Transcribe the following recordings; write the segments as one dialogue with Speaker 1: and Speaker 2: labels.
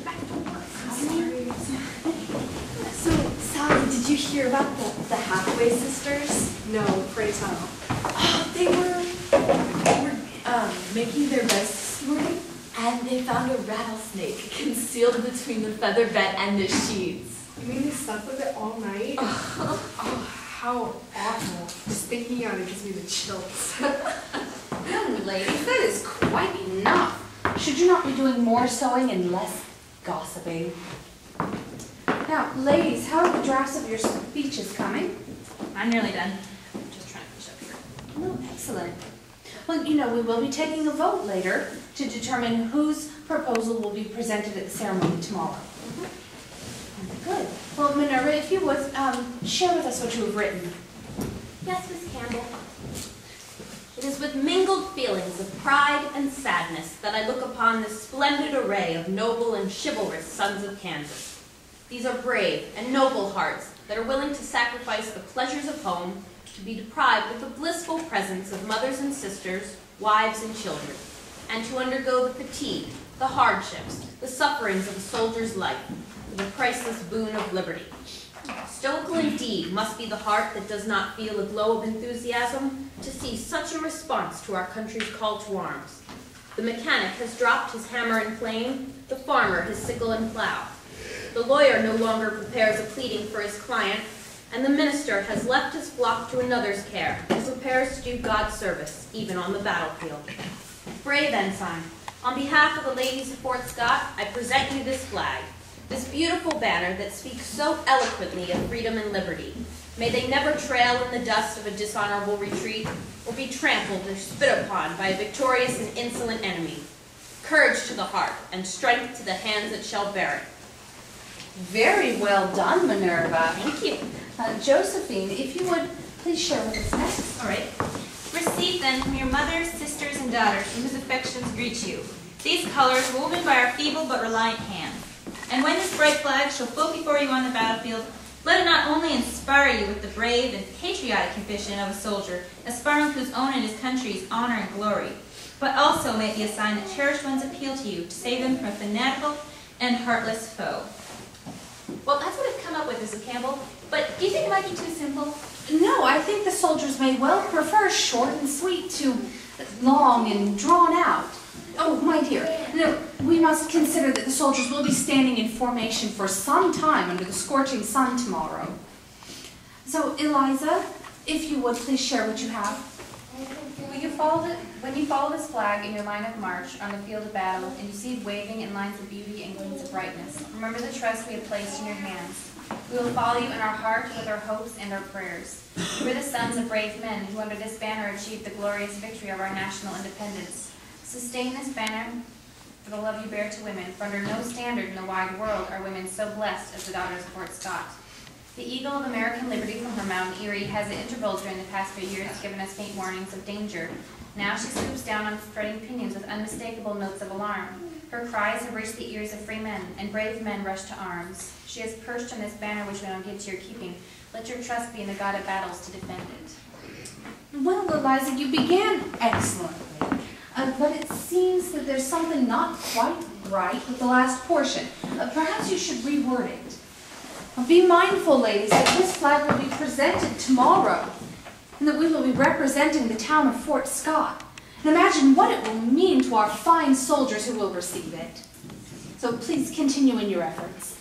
Speaker 1: back to work. So, Sally, did you hear about the Hathaway sisters?
Speaker 2: No, pray tell.
Speaker 1: Oh, they were making their beds this morning, and they found a rattlesnake concealed between the feather bed and the sheets.
Speaker 2: You mean they slept with it all night? Oh, how awful. Just thinking on it gives me the chills.
Speaker 3: Young ladies, that is quite enough. Should you not be doing more sewing and less gossiping? Now, ladies, how are the drafts of your speeches coming?
Speaker 4: I'm nearly done. I'm just trying to finish up here.
Speaker 3: Oh, excellent. Well, you know, we will be taking a vote later to determine whose proposal will be presented at the ceremony tomorrow. Good. Well, Minerva, if you would, share with us what you have written.
Speaker 5: Yes, Miss Campbell. It is with mingled feelings of pride and sadness that I look upon this splendid array of noble and chivalrous sons of Kansas. These are brave and noble hearts that are willing to sacrifice the pleasures of home to be deprived of the blissful presence of mothers and sisters, wives and children, and to undergo the fatigue, the hardships, the sufferings of a soldier's life for the priceless boon of liberty. Stoical indeed must be the heart that does not feel a glow of enthusiasm to see such a response to our country's call to arms. The mechanic has dropped his hammer and plane, the farmer his sickle and plow. The lawyer no longer prepares a pleading for his client, and the minister has left his flock to another's care and prepares to do God's service, even on the battlefield. Brave ensign, on behalf of the ladies of Fort Scott, I present you this flag, this beautiful banner that speaks so eloquently of freedom and liberty. May they never trail in the dust of a dishonorable retreat, or be trampled or spit upon by a victorious and insolent enemy. Courage to the heart, and strength to the hands that shall bear it.
Speaker 3: Very well done, Minerva.
Speaker 5: Thank you.
Speaker 3: Josephine, if you would, please share with us next.
Speaker 4: All right. Receive then from your mothers, sisters, and daughters, whose affections greet you, these colors woven by our feeble but reliant hands. And when this bright flag shall float before you on the battlefield, let it not only inspire you with the brave and patriotic ambition of a soldier, aspiring to his own and his country's honor and glory, but also may it be a sign that cherished ones appeal to you to save them from a fanatical and heartless foe.
Speaker 5: Well, that's what I've come up with, Mrs. Campbell, but do you think it might be too simple?
Speaker 3: No, I think the soldiers may well prefer short and sweet to long and drawn out. Oh, my dear, no, we must consider that the soldiers will be standing in formation for some time under the scorching sun tomorrow. So, Eliza, if you would, please share what you have.
Speaker 6: When you follow this flag in your line of march on the field of battle, and you see it waving in lines of beauty and gleams of brightness, remember the trust we have placed in your hands. We will follow you in our heart with our hopes and our prayers. You are the sons of brave men who under this banner achieved the glorious victory of our national independence. Sustain this banner for the love you bear to women, for under no standard in the wide world are women so blessed as the daughters of Fort Scott. The eagle of American liberty from her Mount Erie has at intervals during the past few years given us faint warnings of danger. Now she swoops down on spreading pinions with unmistakable notes of alarm. Her cries have reached the ears of free men, and brave men rush to arms. She has perched on this banner which we don't give to your keeping. Let your trust be in the God of battles to defend it.
Speaker 3: Well, Eliza, you began excellently. But it seems that there's something not quite right with the last portion. Perhaps you should reword it. Be mindful, ladies, that this flag will be presented tomorrow, and that we will be representing the town of Fort Scott. And imagine what it will mean to our fine soldiers who will receive it. So please continue in your efforts.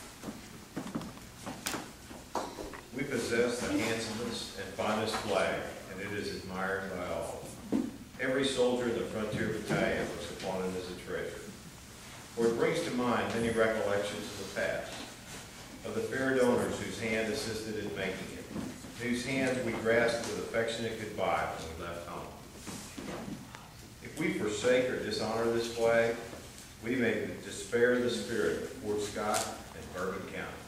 Speaker 7: We possess the handsomest and finest flag, and it is admired by all. Every soldier in the frontier battalion looks upon it as a treasure, for it brings to mind many recollections of the past, of the fair donors whose hand assisted in making it, whose hands we grasped with affectionate goodbye when we left home. If we forsake or dishonor this flag, we may despair the spirit of Fort Scott and Bourbon County.